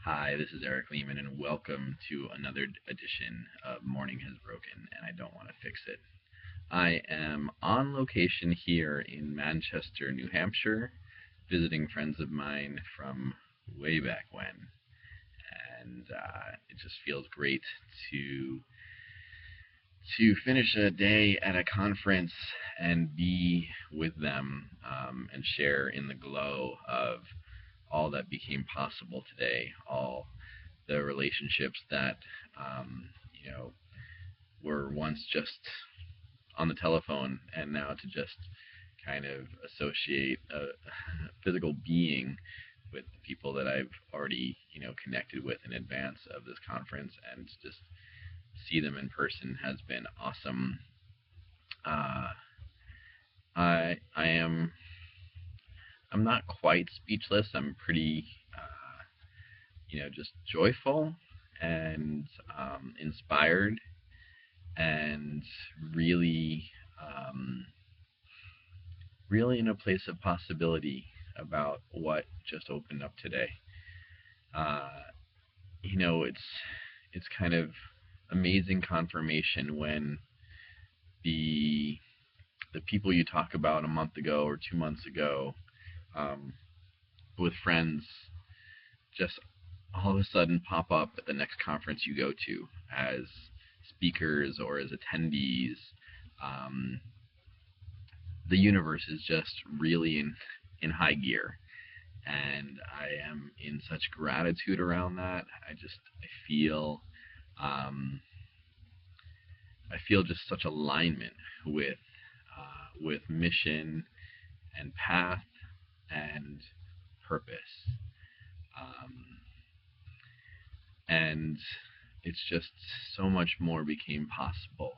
Hi, this is Eric Lehman, and welcome to another edition of Morning Has Broken, and I Don't Want to Fix It. I am on location here in Manchester, New Hampshire, visiting friends of mine from way back when, and it just feels great to finish a day at a conference and be with them and share in the glow of all that became possible today, all the relationships that you know were once just on the telephone and now to just kind of associate a physical being with the people that I've already connected with in advance of this conference, and to just see them in person has been awesome. uh, I'm not quite speechless. I'm pretty just joyful and inspired, and really, um, really in a place of possibility about what just opened up today. Uh, it's kind of amazing confirmation when the the people you talk about a month ago or 2 months ago um, with friends just all of a sudden pop up at the next conference you go to as speakers or as attendees. Um, the universe is just really in high gear, and I am in such gratitude around that. I feel um, I feel just such alignment with mission and path and purpose, um, and it's just so much more became possible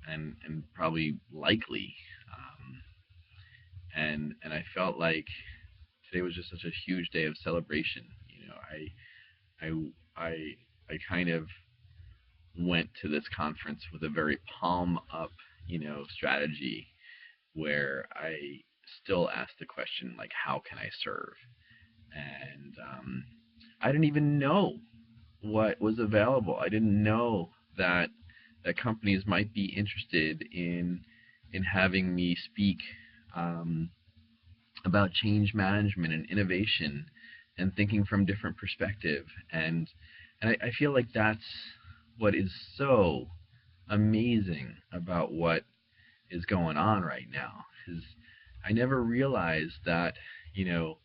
and probably likely, um, and I felt like today was just such a huge day of celebration. I I kind of went to this conference with a very palm up, strategy, where I still ask the question, like, how can I serve? And I didn't even know what was available. I didn't know that companies might be interested in having me speak um, about change management and innovation and thinking from different perspective. And I feel like that's what is so amazing about what is going on right now. Is I never realized that, you know,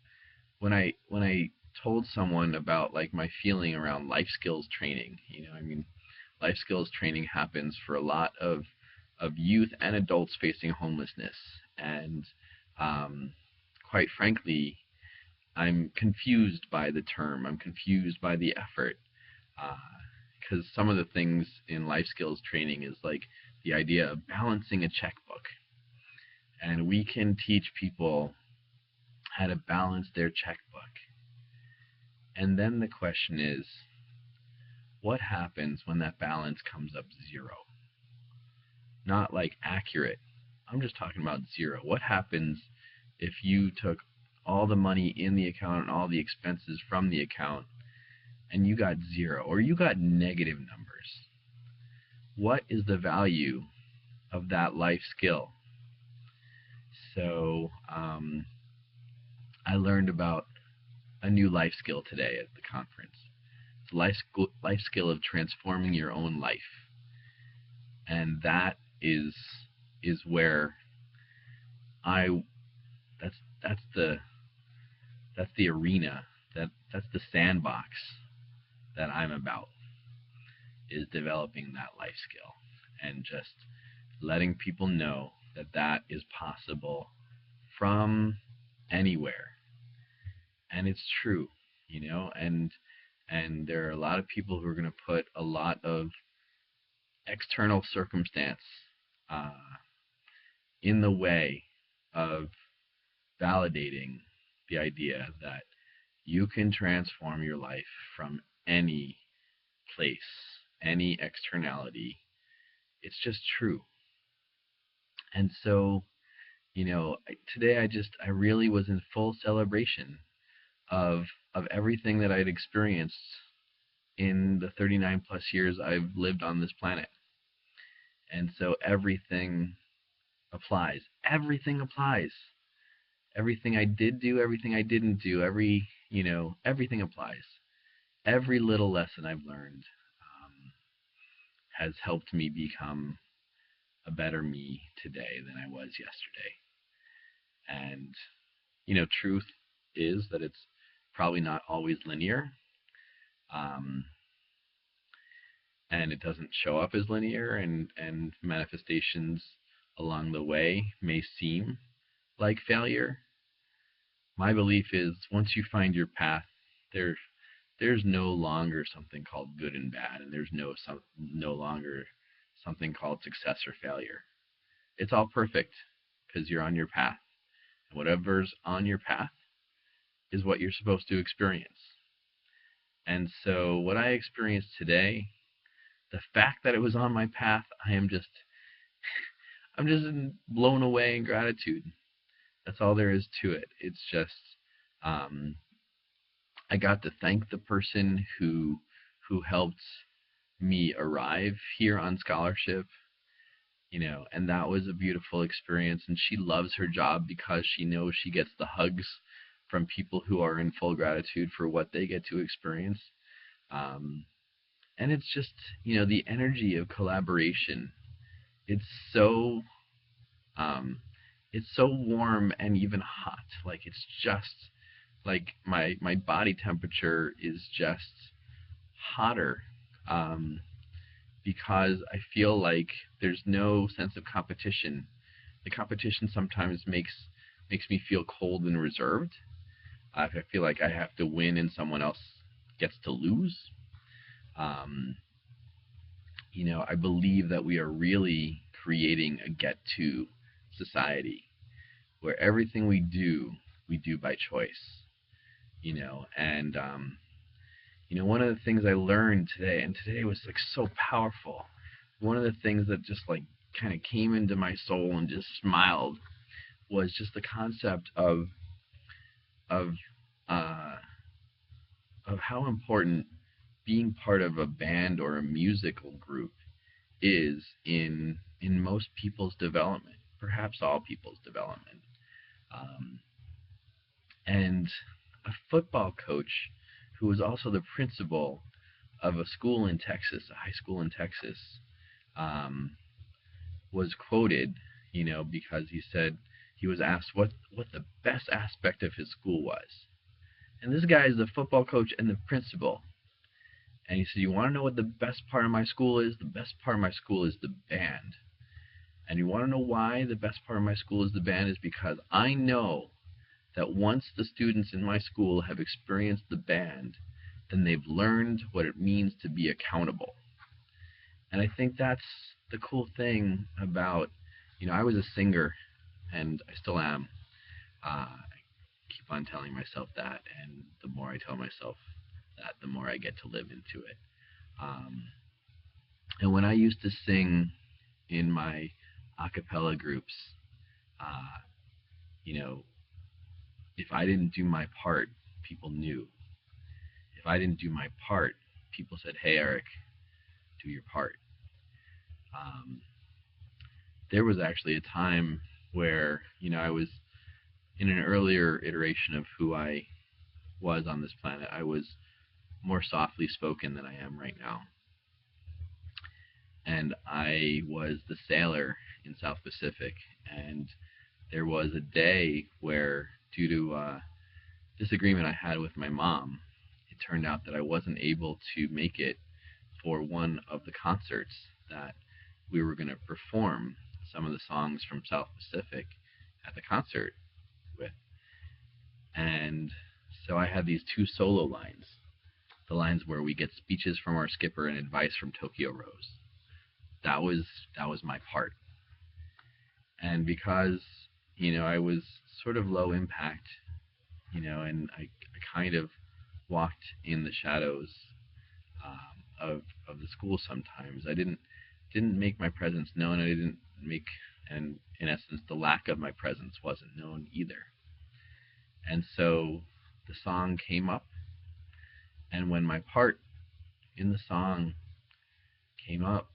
when I told someone about like my feeling around life skills training, I mean, life skills training happens for a lot of youth and adults facing homelessness, and um, quite frankly, I'm confused by the term. I'm confused by the effort, because some of the things in life skills training is like the idea of balancing a checkbook, and we can teach people how to balance their checkbook. And then the question is, what happens when that balance comes up zero? Not like accurate. I'm just talking about zero. What happens if you took all the money in the account and all the expenses from the account and you got zero or you got negative numbers? What is the value of that life skill? So I learned about a new life skill today at the conference. It's life skill of transforming your own life, and that is where I that's the arena, that's the sandbox that I'm about, is developing that life skill and just letting people know that that is possible from anywhere. And it's true, and there are a lot of people who are going to put a lot of external circumstance uh, in the way of validating the idea that you can transform your life from any place, any externality. It's just true. And so, today I really was in full celebration of of everything that I'd experienced in the 39 plus years I've lived on this planet. And so everything applies. Everything applies. Everything I did do, everything I didn't do, everything applies. Every little lesson I've learned has helped me become a better me today than I was yesterday. And, truth is that it's probably not always linear. Um, and it doesn't show up as linear, and manifestations along the way may seem like failure. My belief is once you find your path, there's no longer something called good and bad, and there's no longer something called success or failure. It's all perfect because you're on your path. And whatever's on your path is what you're supposed to experience. And so what I experienced today, the fact that it was on my path, I'm just blown away in gratitude. That's all there is to it. It's just I got to thank the person who helped me arrive here on scholarship, and that was a beautiful experience. And she loves her job because she knows she gets the hugs from people who are in full gratitude for what they get to experience. And it's just, the energy of collaboration. It's so warm and even hot. Like it's just like my body temperature is just hotter, because I feel like there's no sense of competition. The competition sometimes makes me feel cold and reserved. I feel like I have to win and someone else gets to lose. I believe that we are really creating a get-to society where everything we do by choice. And one of the things I learned today, and today was like so powerful. One of the things that just like kind of came into my soul and just smiled was just the concept of how important being part of a band or a musical group is in most people's development, perhaps all people's development. And a football coach who was also the principal of a school in Texas, a high school in Texas, was quoted, because he said he was asked what the best aspect of his school was. And this guy is the football coach and the principal. And he said, you want to know what the best part of my school is? The best part of my school is the band. And you want to know why the best part of my school is the band? Is because I know that once the students in my school have experienced the band, then they've learned what it means to be accountable. And I think that's the cool thing about, I was a singer, and I still am. I keep on telling myself that, and the more I tell myself that, the more I get to live into it. And when I used to sing in my a cappella groups, if I didn't do my part, people knew. If I didn't do my part, people said, hey, Eric, do your part. There was actually a time where, I was in an earlier iteration of who I was on this planet. I was more softly spoken than I am right now. And I was the sailor in South Pacific. And there was a day where, due to a disagreement I had with my mom, it turned out that I wasn't able to make it for one of the concerts that we were going to perform some of the songs from South Pacific at the concert with. And so I had these two solo lines, the lines where we get speeches from our skipper and advice from Tokyo Rose. That was my part. And because, I was sort of low impact, and I kind of walked in the shadows of the school sometimes. I didn't make my presence known. I didn't make, and in essence, the lack of my presence wasn't known either. And so the song came up, And when my part in the song came up,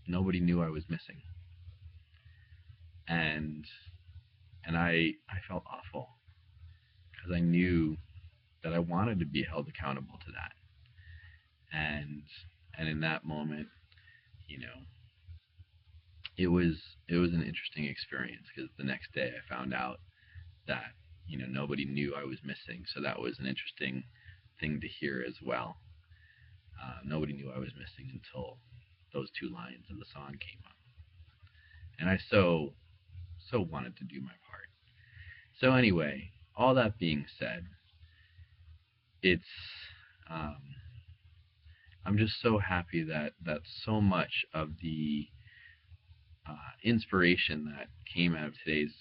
nobody knew I was missing. And I felt awful because I knew that I wanted to be held accountable to that. And in that moment, you know, it was an interesting experience because the next day I found out that nobody knew I was missing. So that was an interesting thing to hear as well. Nobody knew I was missing until those two lines of the song came up, and I so wanted to do my part. So anyway, all that being said, it's um, I'm just so happy that so much of the inspiration that came out of today's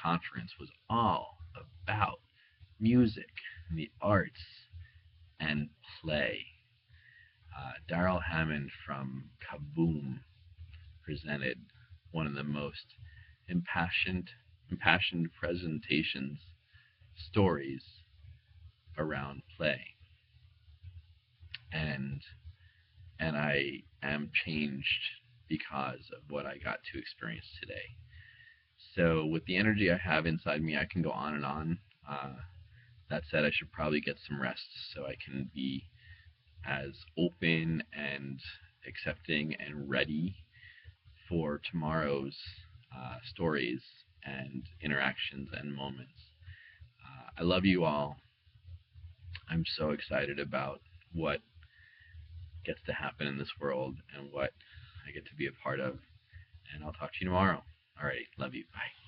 conference was all about music and the arts and play. Darrell Hammond from Kaboom presented one of the most impassioned presentations, stories around play, and I am changed because of what I got to experience today. So with the energy I have inside me, I can go on and on. That said, I should probably get some rest so I can be as open and accepting and ready for tomorrow's stories and interactions and moments. I love you all. I'm so excited about what gets to happen in this world and what I get to be a part of. And I'll talk to you tomorrow. All right. Love you. Bye.